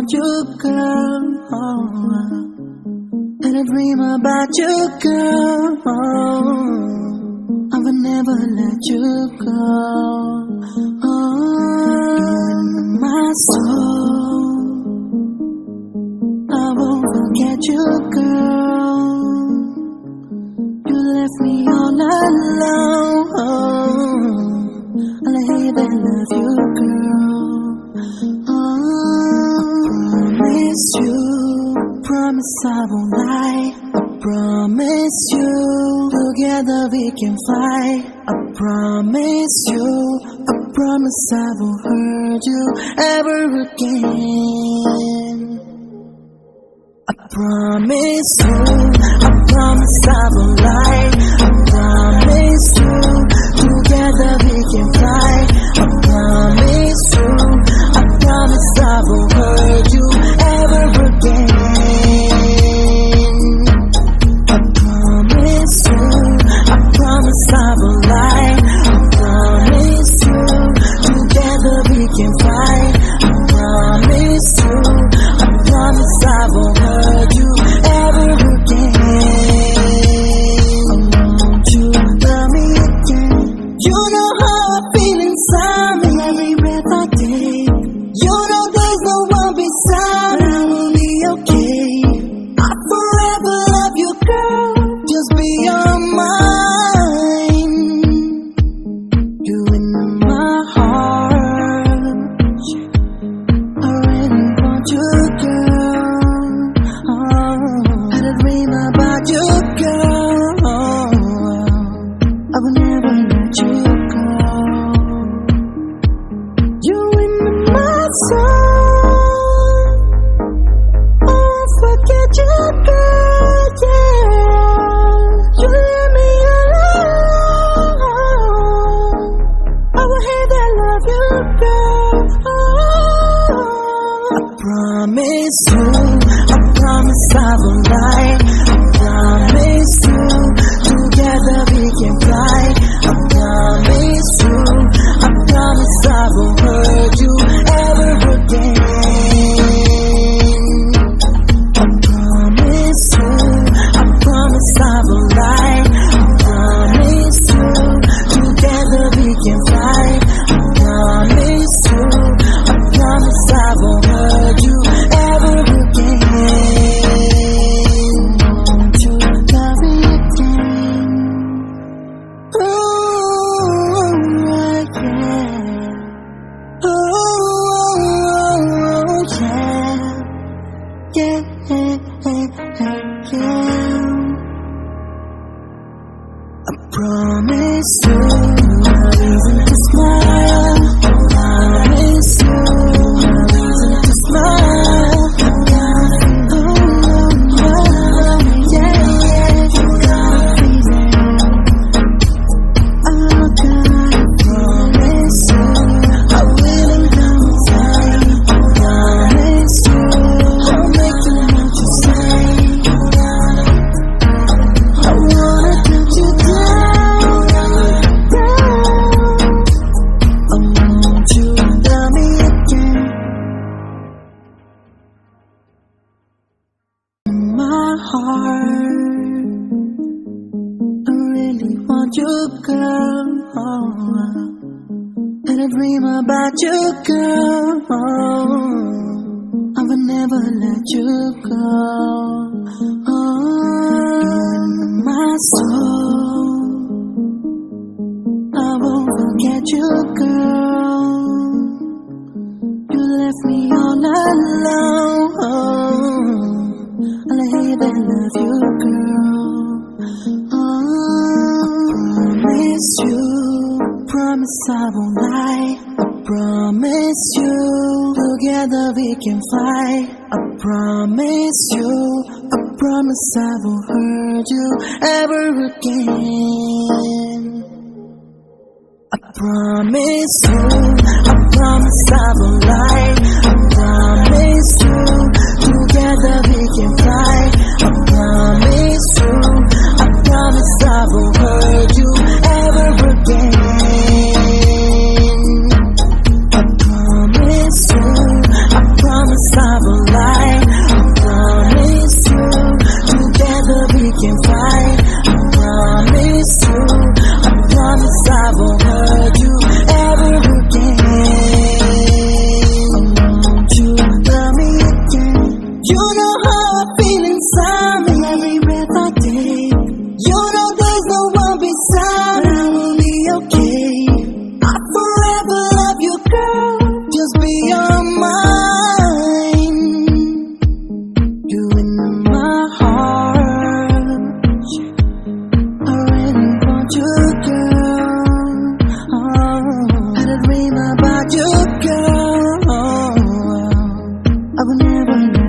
want you, girl. And I dream about you, girl. I will never let you go. My soul, I won't forget you, girl. You left me all alone. I hate and love you, girl. Promise I won't lie. I promise you, together we can fly. I promise you, I promise I won't hurt you ever again. I promise you, I promise I won't lie. I promise you, together we can fly. I promise you, I promise I won't hurt you ever again. I promise you, I promise I won't lie. I promise you, together we can fly. I promise you, I promise I won't hurt you ever again. I want you to love me again. You know how I feel inside me every breath I take. You know there's no one beside me. I will be okay. I forever love you, girl. Just be on mine. You in my heart. I really want you, girl. I dream about you, girl. I will never let you go. You in my soul. I won't forget you, girl. Yeah, you leave me alone. I will hate and love you, girl. I promise you, I promise I won't lie. I promise you, together we can fly. I promise you, I promise I won't hurt you ever again. I promise you, I promise I won't lie. I promise you, together we can fly. I promise you, I promise I won't hurt you ever again. Won't you love me again? Ooh, yeah. Ooh, yeah. Yeah. I promise you, no reason to smile. I promise you, no reason to smile. And I dream about you, girl. I will never let you go. My soul, I won't forget you, girl. You left me all alone. I hate and love you, girl. Promise you, promise I won't lie. I promise you, together we can fly. I promise you, I promise I won't hurt you ever again. I promise you, I promise I won't lie. I promise you, together we can fly. I promise you, I promise I won't hurt you ever again. I promise you, I promise I won't will never know.